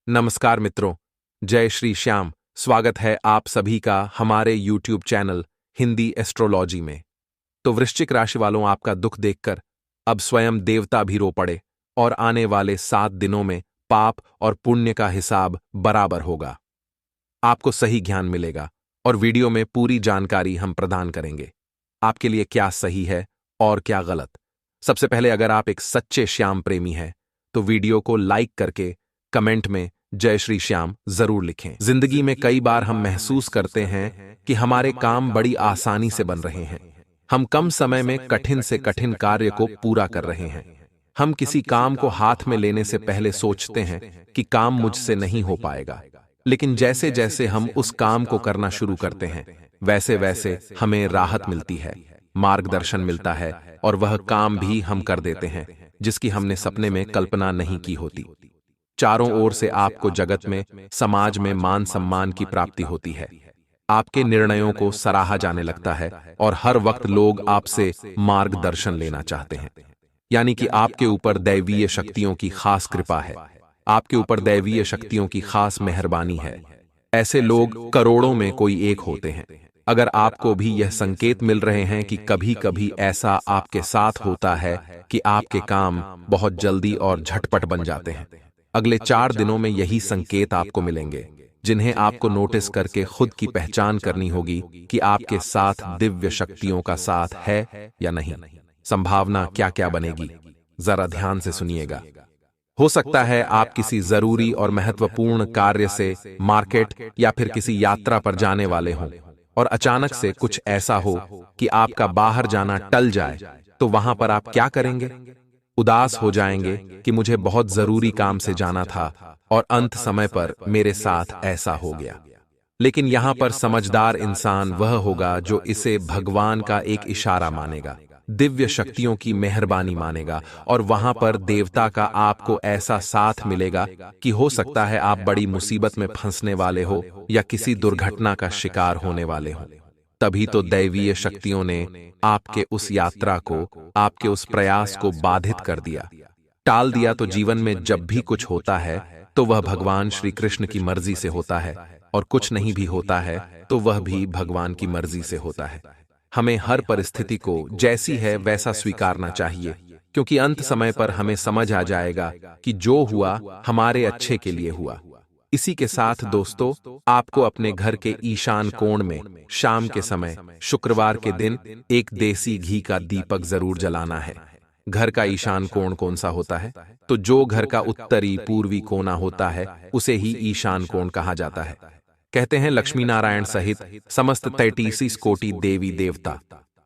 नमस्कार मित्रों, जय श्री श्याम। स्वागत है आप सभी का हमारे YouTube चैनल हिंदी एस्ट्रोलॉजी में। तो वृश्चिक राशि वालों, आपका दुख देखकर अब स्वयं देवता भी रो पड़े और आने वाले 7 दिनों में पाप और पुण्य का हिसाब बराबर होगा। आपको सही ज्ञान मिलेगा और वीडियो में पूरी जानकारी हम प्रदान करेंगे। आपके लिए क्या सही है और क्या गलत। सबसे पहले, अगर आप एक सच्चे श्याम प्रेमी हैं तो वीडियो को लाइक करके कमेंट में जय श्री श्याम जरूर लिखें। जिंदगी में कई बार हम महसूस करते हैं कि हमारे काम बड़ी आसानी से बन रहे हैं। हम कम समय में कठिन से कठिन कार्य को पूरा कर रहे हैं। हम किसी काम को हाथ में लेने से पहले सोचते हैं कि काम मुझसे नहीं हो पाएगा, लेकिन जैसे जैसे हम उस काम को करना शुरू करते हैं वैसे वैसे हमें राहत मिलती है, मार्गदर्शन मिलता है और वह काम भी हम कर देते हैं जिसकी हमने सपने में कल्पना नहीं की होती। चारों ओर से आपको जगत में, समाज में मान सम्मान की प्राप्ति होती है। आपके निर्णयों को सराहा जाने लगता है और हर वक्त लोग आपसे मार्गदर्शन लेना चाहते हैं। यानी कि आपके ऊपर दैवीय शक्तियों की खास कृपा है, आपके ऊपर दैवीय शक्तियों की खास मेहरबानी है। ऐसे लोग करोड़ों में कोई एक होते हैं। अगर आपको भी यह संकेत मिल रहे हैं कि कभी कभी ऐसा आपके साथ होता है कि आपके काम बहुत जल्दी और झटपट बन जाते हैं, अगले 4 दिनों में यही संकेत आपको मिलेंगे, जिन्हें आपको नोटिस करके खुद की पहचान करनी होगी कि आपके साथ दिव्य शक्तियों का साथ है या नहीं। संभावना क्या क्या बनेगी, जरा ध्यान से सुनिएगा। हो सकता है आप किसी जरूरी और महत्वपूर्ण कार्य से मार्केट या फिर किसी यात्रा पर जाने वाले हों और अचानक से कुछ ऐसा हो कि आपका बाहर जाना टल जाए। तो वहां पर आप क्या करेंगे? उदास हो जाएंगे कि मुझे बहुत जरूरी काम से जाना था और अंत समय पर मेरे साथ ऐसा हो गया। लेकिन यहां पर समझदार इंसान वह होगा जो इसे भगवान का एक इशारा मानेगा, दिव्य शक्तियों की मेहरबानी मानेगा और वहां पर देवता का आपको ऐसा साथ मिलेगा कि हो सकता है आप बड़ी मुसीबत में फंसने वाले हो या किसी दुर्घटना का शिकार होने वाले हो। तभी तो दैवीय शक्तियों ने आपके उस यात्रा को, आपके उस प्रयास को बाधित कर दिया, टाल दिया। तो जीवन में जब भी कुछ होता है तो वह भगवान श्री कृष्ण की मर्जी से होता है और कुछ नहीं भी होता है तो वह भी भगवान की मर्जी से होता है। हमें हर परिस्थिति को जैसी है वैसा स्वीकारना चाहिए, क्योंकि अंत समय पर हमें समझ आ जाएगा कि जो हुआ हमारे अच्छे के लिए हुआ। इसी के साथ दोस्तों, आपको अपने घर के ईशान कोण में शाम के समय शुक्रवार के दिन एक देसी घी का दीपक जरूर जलाना है। घर का ईशान कोण कौन सा होता है? तो जो घर का उत्तरी पूर्वी कोना होता है उसे ही ईशान कोण कहा जाता है। कहते हैं लक्ष्मी नारायण सहित समस्त 33 कोटि देवी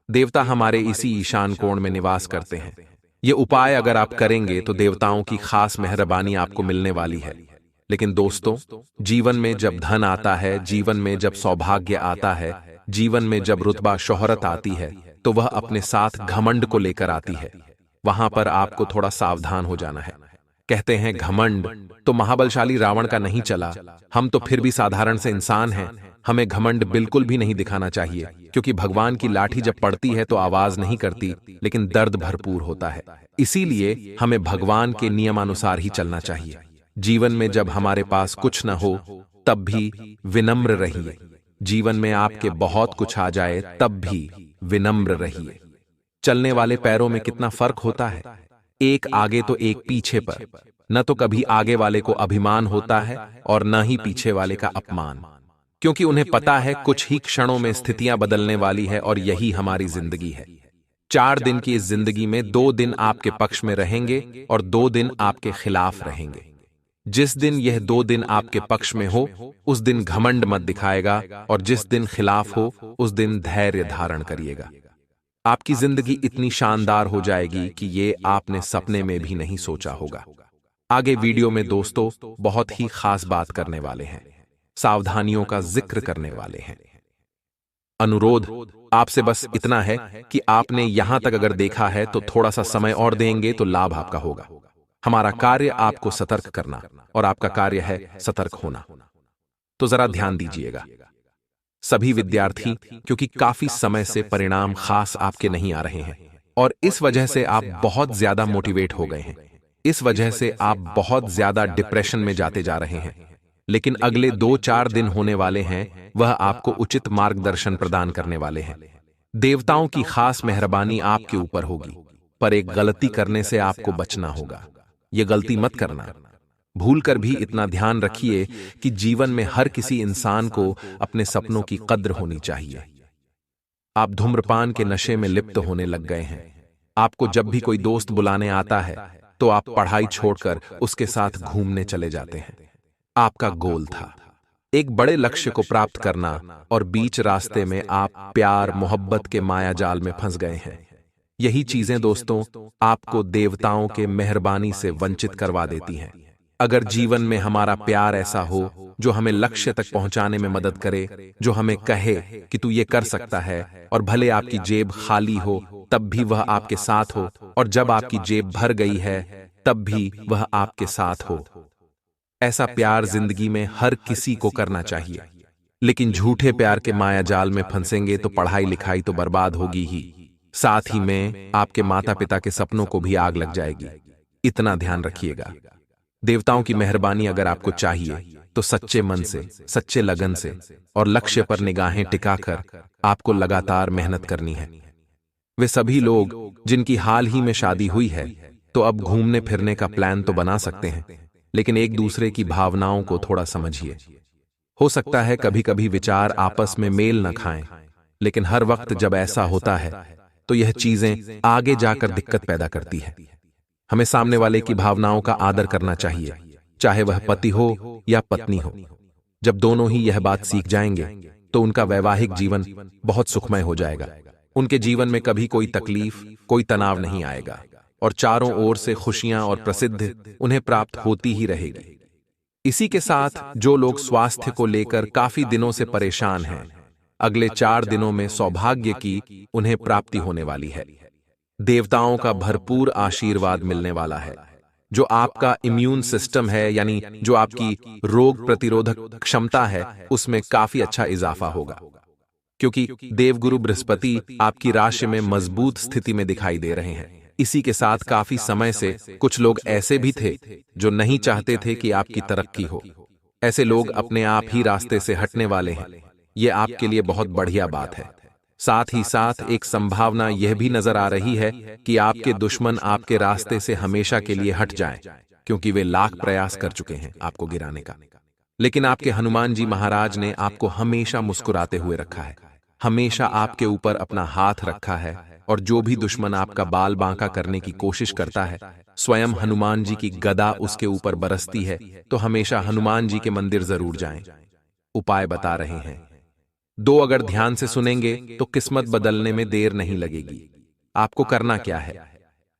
देवता हमारे इसी ईशान कोण में निवास करते हैं। ये उपाय अगर आप करेंगे तो देवताओं की खास मेहरबानी आपको मिलने वाली है। लेकिन दोस्तों, जीवन में जब धन आता है, जीवन में जब सौभाग्य आता है, जीवन में जब रुतबा शोहरत आती है तो वह अपने साथ घमंड को लेकर आती है। वहां पर आपको थोड़ा सावधान हो जाना है। कहते हैं घमंड तो महाबलशाली रावण का नहीं चला, हम तो फिर भी साधारण से इंसान हैं। हमें घमंड बिल्कुल भी नहीं दिखाना चाहिए, क्योंकि भगवान की लाठी जब पड़ती है तो आवाज नहीं करती, लेकिन दर्द भरपूर होता है। इसीलिए हमें भगवान के नियमानुसार ही चलना चाहिए। जीवन में जब हमारे पास कुछ न हो तब भी विनम्र रहिए। जीवन में आपके बहुत कुछ आ जाए तब भी विनम्र रहिए। चलने वाले पैरों में कितना फर्क होता है, एक आगे तो एक पीछे पर। न तो कभी आगे वाले को अभिमान होता है और न ही पीछे वाले का अपमान, क्योंकि उन्हें पता है कुछ ही क्षणों में स्थितियां बदलने वाली है और यही हमारी जिंदगी है। 4 दिन की इस जिंदगी में 2 दिन आपके पक्ष में रहेंगे और 2 दिन आपके खिलाफ रहेंगे। जिस दिन यह 2 दिन आपके पक्ष में हो उस दिन घमंड मत दिखाएगा और जिस दिन खिलाफ हो उस दिन धैर्य धारण करिएगा। आपकी जिंदगी इतनी शानदार हो जाएगी कि ये आपने सपने में भी नहीं सोचा होगा। आगे वीडियो में दोस्तों बहुत ही खास बात करने वाले हैं, सावधानियों का जिक्र करने वाले हैं। अनुरोध आपसे बस इतना है कि आपने यहां तक अगर देखा है तो थोड़ा सा समय और देंगे तो लाभ आपका होगा। हमारा कार्य आपको सतर्क करना और आपका कार्य है सतर्क होना। तो जरा ध्यान दीजिएगा सभी विद्यार्थी, क्योंकि काफी समय से परिणाम खास आपके नहीं आ रहे हैं और इस वजह से आप बहुत ज्यादा मोटिवेट हो गए हैं। इस वजह से आप बहुत ज्यादा डिप्रेशन में जाते जा रहे हैं। लेकिन अगले 2-4 दिन होने वाले हैं, वह आपको उचित मार्गदर्शन प्रदान करने वाले हैं। देवताओं की खास मेहरबानी आपके ऊपर होगी, पर एक गलती करने से आपको बचना होगा। यह गलती मत करना। भूलकर भी इतना ध्यान रखिए कि जीवन में हर किसी इंसान को अपने सपनों की कद्र होनी चाहिए। आप धूम्रपान के नशे में लिप्त होने लग गए हैं। आपको जब भी कोई दोस्त बुलाने आता है तो आप पढ़ाई छोड़कर उसके साथ घूमने चले जाते हैं। आपका गोल था एक बड़े लक्ष्य को प्राप्त करना, और बीच रास्ते में आप प्यार मोहब्बत के माया जाल में फंस गए हैं। यही चीजें दोस्तों आपको देवताओं के मेहरबानी से वंचित करवा देती हैं। अगर जीवन में हमारा प्यार ऐसा हो जो हमें लक्ष्य तक पहुंचाने में मदद करे, जो हमें कहे कि तू ये कर सकता है, और भले आपकी जेब खाली हो तब भी वह आपके साथ हो, और जब आपकी जेब भर गई है तब भी वह आपके साथ हो, ऐसा प्यार जिंदगी में हर किसी को करना चाहिए। लेकिन झूठे प्यार के माया जाल में फंसेंगे तो पढ़ाई लिखाई तो बर्बाद होगी ही, साथ ही में आपके माता पिता के सपनों को भी आग लग जाएगी। इतना ध्यान रखिएगा। देवताओं की मेहरबानी अगर आपको चाहिए तो सच्चे मन से, सच्चे लगन से और लक्ष्य पर निगाहें टिकाकर आपको लगातार मेहनत करनी है। वे सभी लोग जिनकी हाल ही में शादी हुई है तो अब घूमने फिरने का प्लान तो बना सकते हैं, लेकिन एक दूसरे की भावनाओं को थोड़ा समझिए। हो सकता है कभी कभी विचार आपस में मेल न खाएं, लेकिन हर वक्त जब ऐसा होता है तो यह चीजें आगे जाकर दिक्कत पैदा करती है। हमें सामने वाले की भावनाओं का आदर करना चाहिए, चाहे वह पति हो या पत्नी हो। जब दोनों ही यह बात सीख जाएंगे तो उनका वैवाहिक जीवन बहुत सुखमय हो जाएगा। उनके जीवन में कभी कोई तकलीफ, कोई तनाव नहीं आएगा, और चारों ओर से खुशियां और प्रसिद्धि उन्हें प्राप्त होती ही रहेगी। इसी के साथ जो लोग स्वास्थ्य को लेकर काफी दिनों से परेशान हैं, अगले 4 दिनों में सौभाग्य की उन्हें प्राप्ति होने वाली है। देवताओं का भरपूर आशीर्वाद मिलने वाला है। जो आपका इम्यून सिस्टम है, यानी जो आपकी रोग प्रतिरोधक क्षमता है, उसमें काफी अच्छा इजाफा होगा, क्योंकि देवगुरु बृहस्पति आपकी राशि में मजबूत स्थिति में दिखाई दे रहे हैं। इसी के साथ काफी समय से कुछ लोग ऐसे भी थे जो नहीं चाहते थे कि आपकी तरक्की हो। ऐसे लोग अपने आप ही रास्ते से हटने वाले हैं। ये आपके लिए बहुत बढ़िया बात है। साथ ही साथ एक संभावना यह भी नजर आ रही है कि आपके दुश्मन आपके रास्ते से हमेशा के लिए हट जाएं, क्योंकि वे लाख प्रयास कर चुके हैं आपको गिराने का। लेकिन आपके हनुमान जी महाराज ने आपको हमेशा मुस्कुराते हुए रखा है, हमेशा आपके ऊपर अपना हाथ रखा है, और जो भी दुश्मन आपका बाल बांका करने की कोशिश करता है, स्वयं हनुमान जी की गदा उसके ऊपर बरसती है। तो हमेशा हनुमान जी के मंदिर जरूर जाएं। उपाय बता रहे हैं, 2 अगर ध्यान से सुनेंगे तो किस्मत बदलने में देर नहीं लगेगी। आपको करना क्या है?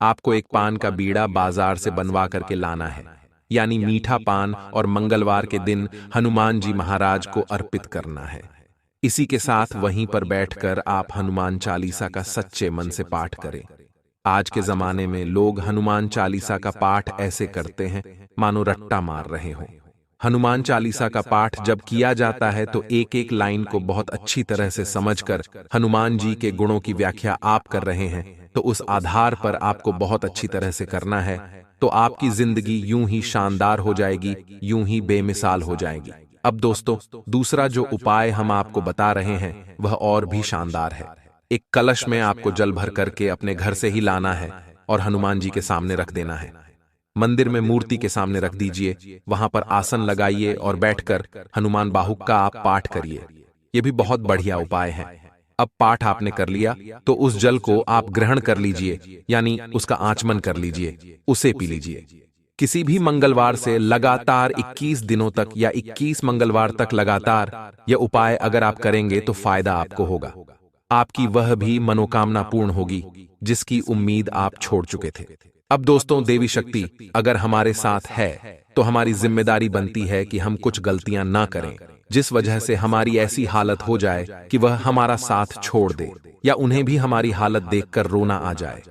आपको एक पान का बीड़ा बाजार से बनवा करके लाना है, यानी मीठा पान, और मंगलवार के दिन हनुमान जी महाराज को अर्पित करना है। इसी के साथ वहीं पर बैठकर आप हनुमान चालीसा का सच्चे मन से पाठ करें। आज के जमाने में लोग हनुमान चालीसा का पाठ ऐसे करते हैं मानो रट्टा मार रहे हों। हनुमान चालीसा का पाठ जब किया जाता है तो एक एक लाइन को बहुत अच्छी तरह से समझकर हनुमान जी के गुणों की व्याख्या आप कर रहे हैं, तो उस आधार पर आपको बहुत अच्छी तरह से करना है। तो आपकी जिंदगी यूं ही शानदार हो जाएगी, यूं ही बेमिसाल हो जाएगी। अब दोस्तों, दूसरा जो उपाय हम आपको बता रहे हैं वह और भी शानदार है। एक कलश में आपको जल भर करके अपने घर से ही लाना है और हनुमान जी के सामने रख देना है। मंदिर में मूर्ति के सामने रख दीजिए, वहां पर आसन लगाइए और बैठकर हनुमान बाहुक का आप पाठ करिए। यह भी बहुत बढ़िया उपाय है। अब पाठ आपने कर लिया तो उस जल को आप ग्रहण कर लीजिए, यानी उसका आचमन कर लीजिए, उसे पी लीजिए। किसी भी मंगलवार से लगातार 21 दिनों तक या 21 मंगलवार तक लगातार यह उपाय अगर आप करेंगे तो फायदा आपको होगा। आपकी वह भी मनोकामना पूर्ण होगी जिसकी उम्मीद आप छोड़ चुके थे। अब दोस्तों, देवी शक्ति अगर हमारे साथ है तो हमारी जिम्मेदारी बनती है कि हम कुछ गलतियां ना करें जिस वजह से हमारी ऐसी हालत हो जाए कि वह हमारा साथ छोड़ दे, या उन्हें भी हमारी हालत देखकर रोना आ जाए।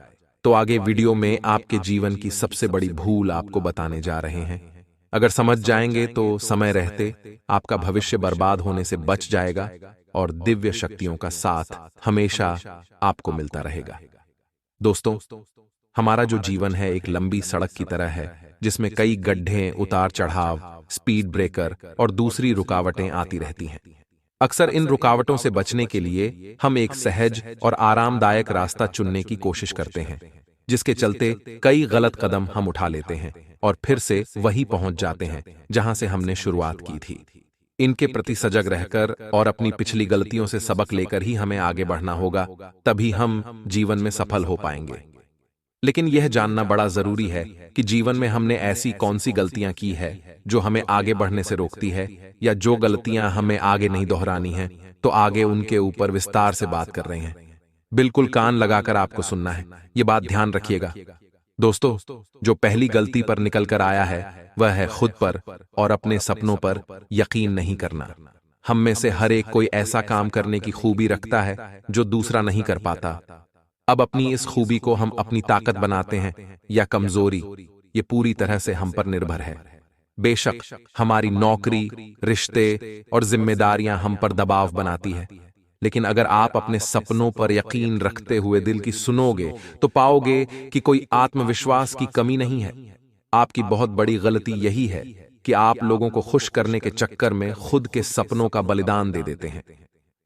तो आगे वीडियो में आपके जीवन की सबसे बड़ी भूल आपको बताने जा रहे हैं। अगर समझ जाएंगे तो समय रहते आपका भविष्य बर्बाद होने से बच जाएगा और दिव्य शक्तियों का साथ हमेशा आपको मिलता रहेगा। दोस्तों, हमारा जो जीवन है एक लंबी सड़क की तरह है जिसमें कई गड्ढे, उतार चढ़ाव, स्पीड ब्रेकर और दूसरी रुकावटें आती रहती हैं। अक्सर इन रुकावटों से बचने के लिए हम एक सहज और आरामदायक रास्ता चुनने की कोशिश करते हैं, जिसके चलते कई गलत कदम हम उठा लेते हैं और फिर से वहीं पहुंच जाते हैं जहां से हमने शुरुआत की थी। इनके प्रति सजग रहकर और अपनी पिछली गलतियों से सबक लेकर ही हमें आगे बढ़ना होगा, तभी हम जीवन में सफल हो पाएंगे। लेकिन यह जानना बड़ा जरूरी है कि जीवन में हमने ऐसी कौन सी गलतियां की है जो हमें आगे बढ़ने से रोकती है, या जो गलतियां हमें आगे नहीं दोहरानी हैं, तो आगे उनके ऊपर विस्तार से बात कर रहे हैं। बिल्कुल कान लगाकर आपको सुनना है, ये बात ध्यान रखिएगा। दोस्तों, जो पहली गलती पर निकल कर आया है वह है खुद पर और अपने सपनों पर यकीन नहीं करना। हम में से हर एक कोई ऐसा काम करने की खूबी रखता है जो दूसरा नहीं कर पाता। अब अपनी इस खूबी को हम अपनी ताकत बनाते हैं या कमजोरी, ये पूरी तरह से हम पर निर्भर है। बेशक हमारी नौकरी, रिश्ते और जिम्मेदारियां हम पर दबाव बनाती है, लेकिन अगर आप अपने सपनों पर यकीन रखते हुए दिल की सुनोगे तो पाओगे कि कोई आत्मविश्वास की कमी नहीं है। आपकी बहुत बड़ी गलती यही है कि आप लोगों को खुश करने के चक्कर में खुद के सपनों का बलिदान दे देते हैं।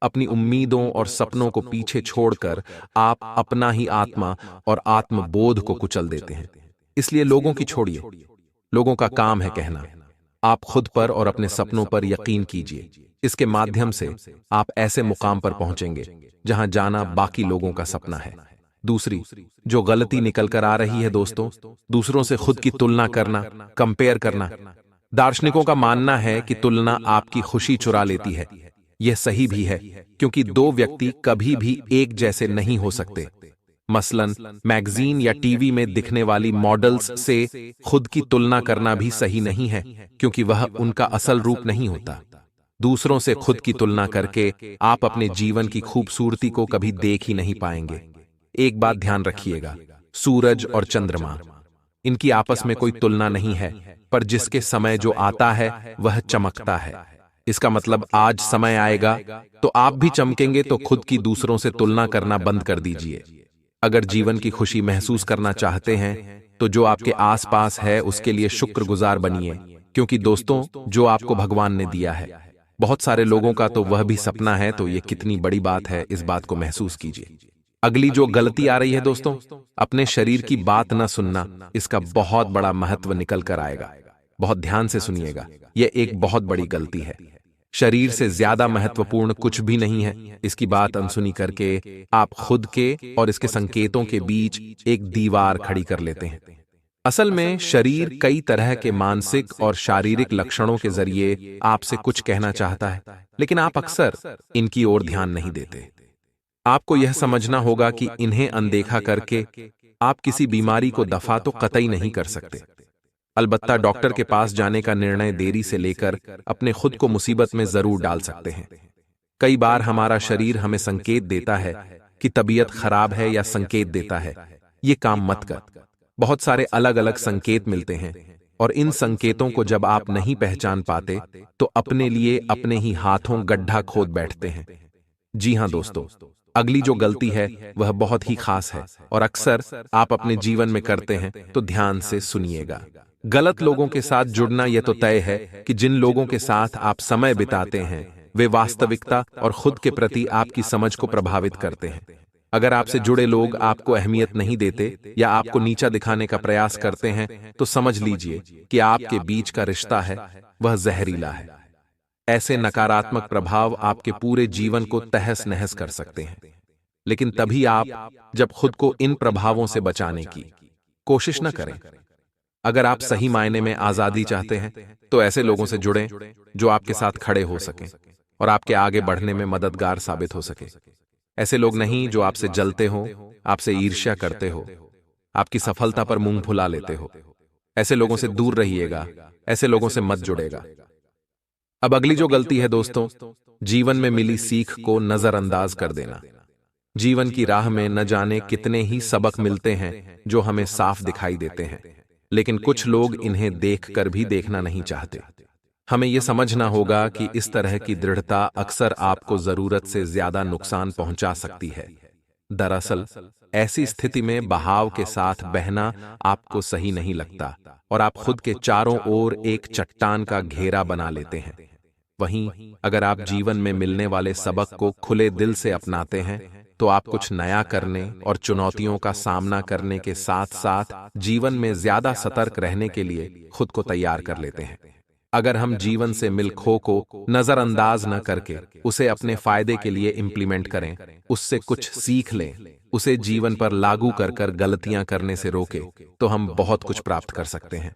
अपनी उम्मीदों और सपनों को पीछे छोड़कर आप अपना ही आत्मा और आत्मबोध को कुचल देते हैं। इसलिए लोगों की छोड़िए, लोगों का काम है कहना। आप खुद पर और अपने सपनों पर यकीन कीजिए। इसके माध्यम से आप ऐसे मुकाम पर पहुंचेंगे जहां जाना बाकी लोगों का सपना है। दूसरी जो गलती निकल कर आ रही है दोस्तों, दूसरों से खुद की तुलना करना, कंपेयर करना। दार्शनिकों का मानना है कि तुलना आपकी खुशी चुरा लेती है। यह सही भी है, क्योंकि दो व्यक्ति कभी भी एक जैसे नहीं हो सकते। मसलन मैगजीन या टीवी में दिखने वाली मॉडल्स से खुद की तुलना करना भी सही नहीं है, क्योंकि वह उनका असल रूप नहीं होता। दूसरों से खुद की तुलना करके आप अपने जीवन की खूबसूरती को कभी देख ही नहीं पाएंगे। एक बात ध्यान रखिएगा, सूरज और चंद्रमा, इनकी आपस में कोई तुलना नहीं है, पर जिसके समय जो आता है वह चमकता है। इसका मतलब आज समय आएगा तो आप भी चमकेंगे, तो खुद की दूसरों से तुलना करना बंद कर दीजिए। अगर जीवन की खुशी महसूस करना चाहते हैं तो जो आपके आसपास है उसके लिए शुक्रगुजार बनिए, क्योंकि दोस्तों जो आपको भगवान ने दिया है, बहुत सारे लोगों का तो वह भी सपना है, तो ये कितनी बड़ी बात है, इस बात को महसूस कीजिए। अगली जो गलती आ रही है दोस्तों, अपने शरीर की बात न सुनना, इसका बहुत बड़ा महत्व निकल कर आएगा। बहुत ध्यान से सुनिएगा, यह एक बहुत बड़ी गलती है। शरीर से ज्यादा महत्वपूर्ण कुछ भी नहीं है। इसकी बात अनसुनी करके आप खुद के और इसके संकेतों के बीच एक दीवार खड़ी कर लेते हैं। असल में शरीर कई तरह के मानसिक और शारीरिक लक्षणों के जरिए आपसे कुछ कहना चाहता है, लेकिन आप अक्सर इनकी ओर ध्यान नहीं देते। आपको यह समझना होगा कि इन्हें अनदेखा करके आप किसी बीमारी को दफा तो कतई नहीं कर सकते। अलबत्ता डॉक्टर के पास जाने का निर्णय देरी से लेकर अपने खुद को मुसीबत में जरूर डाल सकते हैं। कई बार हमारा शरीर हमें संकेत देता है कि तबीयत खराब है, या संकेत देता है ये काम मत कर। बहुत सारे अलग अलग संकेत मिलते हैं, और इन संकेतों को जब आप नहीं पहचान पाते तो अपने लिए अपने ही हाथों गड्ढा खोद बैठते हैं। जी हां दोस्तों, अगली जो गलती है वह बहुत ही खास है और अक्सर आप अपने जीवन में करते हैं, तो ध्यान से सुनिएगा। गलत लोगों के साथ जुड़ना यह तो तय है कि जिन लोगों के साथ आप समय बिताते हैं वे वास्तविकता और खुद के प्रति आपकी समझ को प्रभावित करते हैं। अगर आपसे जुड़े लोग आपको अहमियत नहीं देते या आपको नीचा दिखाने का प्रयास करते हैं, तो समझ लीजिए कि आपके बीच का रिश्ता है वह जहरीला है। ऐसे नकारात्मक प्रभाव आपके पूरे जीवन को तहस नहस कर सकते हैं। लेकिन तभी आप जब खुद को इन प्रभावों से बचाने की कोशिश न करें। अगर आप सही मायने में आजादी चाहते हैं तो ऐसे लोगों से जुड़ें जो आपके साथ खड़े हो सकें और आपके आगे बढ़ने में मददगार साबित हो सके। ऐसे लोग नहीं जो आपसे जलते हो, आपसे ईर्ष्या करते हो, आपकी सफलता पर मुंह फुला लेते हो। ऐसे लोगों से दूर रहिएगा, ऐसे लोगों से मत जुड़ेगा। अब अगली जो गलती है दोस्तों, जीवन में मिली सीख को नजरअंदाज कर देना। जीवन की राह में न जाने कितने ही सबक मिलते हैं जो हमें साफ दिखाई देते हैं, लेकिन कुछ लोग इन्हें देखकर भी देखना नहीं चाहते। हमें यह समझना होगा कि इस तरह की दृढ़ता अक्सर आपको जरूरत से ज्यादा नुकसान पहुंचा सकती है। दरअसल ऐसी स्थिति में बहाव के साथ बहना आपको सही नहीं लगता और आप खुद के चारों ओर एक चट्टान का घेरा बना लेते हैं। वहीं अगर आप जीवन में मिलने वाले सबक को खुले दिल से अपनाते हैं तो आप कुछ नया करने और चुनौतियों का सामना करने के साथ साथ जीवन में ज्यादा सतर्क रहने के लिए खुद को तैयार कर लेते हैं। अगर हम जीवन से मिल खो को नजरअंदाज न करके उसे अपने फायदे के लिए इंप्लीमेंट करें, उससे कुछ सीख लें, उसे जीवन पर लागू कर गलतियां करने से रोके, तो हम बहुत कुछ प्राप्त कर सकते हैं।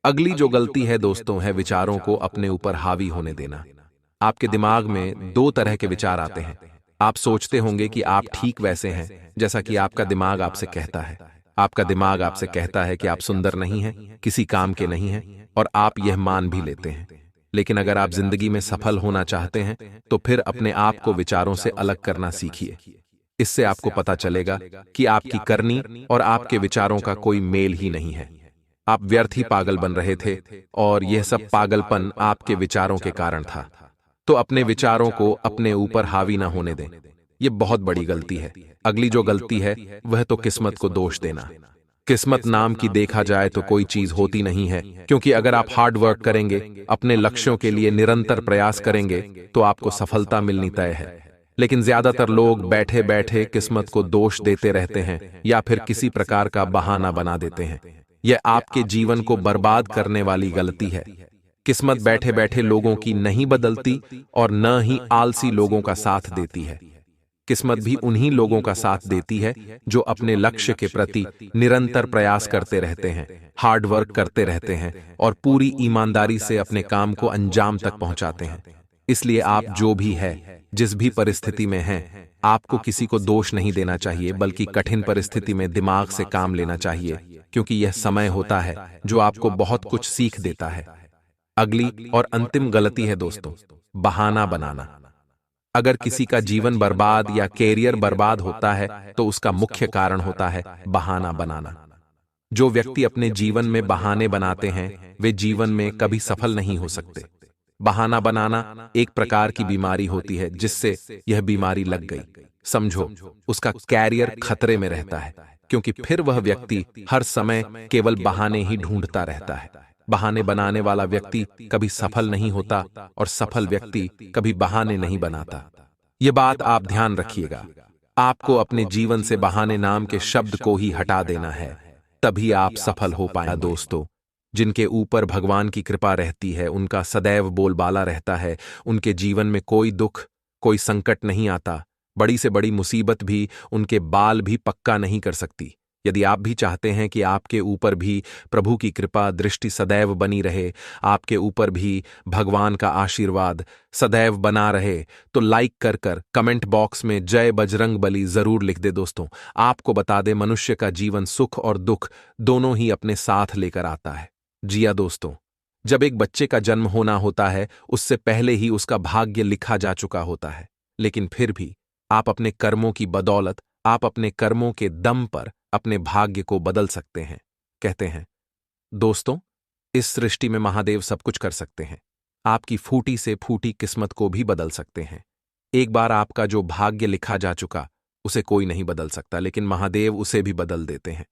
अगली जो गलती है दोस्तों है विचारों को अपने ऊपर हावी होने देना। आपके दिमाग में दो तरह के विचार आते हैं। आप सोचते होंगे कि आप ठीक वैसे हैं जैसा कि आपका दिमाग आपसे कहता है। आपका दिमाग आपसे कहता है कि आप सुंदर नहीं हैं, किसी काम के नहीं हैं, और आप यह मान भी लेते हैं। लेकिन अगर आप जिंदगी में सफल होना चाहते हैं तो फिर अपने आप को विचारों से अलग करना सीखिए। इससे आपको पता चलेगा कि आपकी करनी और आपके विचारों का कोई मेल ही नहीं है। आप व्यर्थ ही पागल बन रहे थे और यह सब पागलपन आपके विचारों के कारण था। तो अपने विचारों को अपने ऊपर हावी ना होने दें। यह बहुत बड़ी गलती है। अगली जो गलती है वह तो किस्मत को दोष देना। किस्मत नाम की देखा जाए तो कोई चीज होती नहीं है, क्योंकि अगर आप हार्ड वर्क करेंगे, अपने लक्ष्यों के लिए निरंतर प्रयास करेंगे तो आपको सफलता मिलनी तय है। लेकिन ज्यादातर लोग बैठे बैठे किस्मत को दोष देते रहते हैं या फिर किसी प्रकार का बहाना बना देते हैं। यह आपके जीवन को बर्बाद करने वाली गलती है। किस्मत बैठे बैठे लोगों की नहीं बदलती और न ही आलसी लोगों का साथ देती है। किस्मत भी उन्हीं लोगों का साथ देती है जो अपने लक्ष्य के प्रति निरंतर प्रयास करते रहते हैं, हार्ड वर्क करते रहते हैं और पूरी ईमानदारी से अपने काम को अंजाम तक पहुंचाते हैं। इसलिए आप जो भी है, जिस भी परिस्थिति में हैं, आपको किसी को दोष नहीं देना चाहिए, बल्कि कठिन परिस्थिति में दिमाग से काम लेना चाहिए, क्योंकि यह समय होता है जो आपको बहुत कुछ सीख देता है। अगली और अंतिम गलती है दोस्तों, बहाना बनाना। अगर किसी का जीवन बर्बाद या कैरियर बर्बाद होता है तो उसका मुख्य कारण होता है बहाना बनाना। जो व्यक्ति अपने जीवन में बहाने बनाते हैं वे जीवन में कभी सफल नहीं हो सकते। बहाना बनाना एक प्रकार की बीमारी होती है, जिससे यह बीमारी लग गई, समझो उसका कैरियर खतरे में रहता है, क्योंकि फिर वह व्यक्ति हर समय केवल बहाने ही ढूंढता रहता है। बहाने बनाने वाला व्यक्ति कभी सफल नहीं होता और सफल व्यक्ति कभी बहाने नहीं बनाता। यह बात आप ध्यान रखिएगा। आपको अपने जीवन से बहाने नाम के शब्द को ही हटा देना है, तभी आप सफल हो पाए। दोस्तों, जिनके ऊपर भगवान की कृपा रहती है, उनका सदैव बोलबाला रहता है, उनके जीवन में कोई दुख, कोई संकट नहीं आता। बड़ी से बड़ी मुसीबत भी उनके बाल भी पक्का नहीं कर सकती। यदि आप भी चाहते हैं कि आपके ऊपर भी प्रभु की कृपा दृष्टि सदैव बनी रहे, आपके ऊपर भी भगवान का आशीर्वाद सदैव बना रहे, तो लाइक कर कमेंट बॉक्स में जय बजरंग बली जरूर लिख दे। दोस्तों, आपको बता दे, मनुष्य का जीवन सुख और दुख दोनों ही अपने साथ लेकर आता है। जिया दोस्तों, जब एक बच्चे का जन्म होना होता है उससे पहले ही उसका भाग्य लिखा जा चुका होता है, लेकिन फिर भी आप अपने कर्मों की बदौलत, आप अपने कर्मों के दम पर अपने भाग्य को बदल सकते हैं। कहते हैं दोस्तों, इस सृष्टि में महादेव सब कुछ कर सकते हैं। आपकी फूटी से फूटी किस्मत को भी बदल सकते हैं। एक बार आपका जो भाग्य लिखा जा चुका उसे कोई नहीं बदल सकता, लेकिन महादेव उसे भी बदल देते हैं।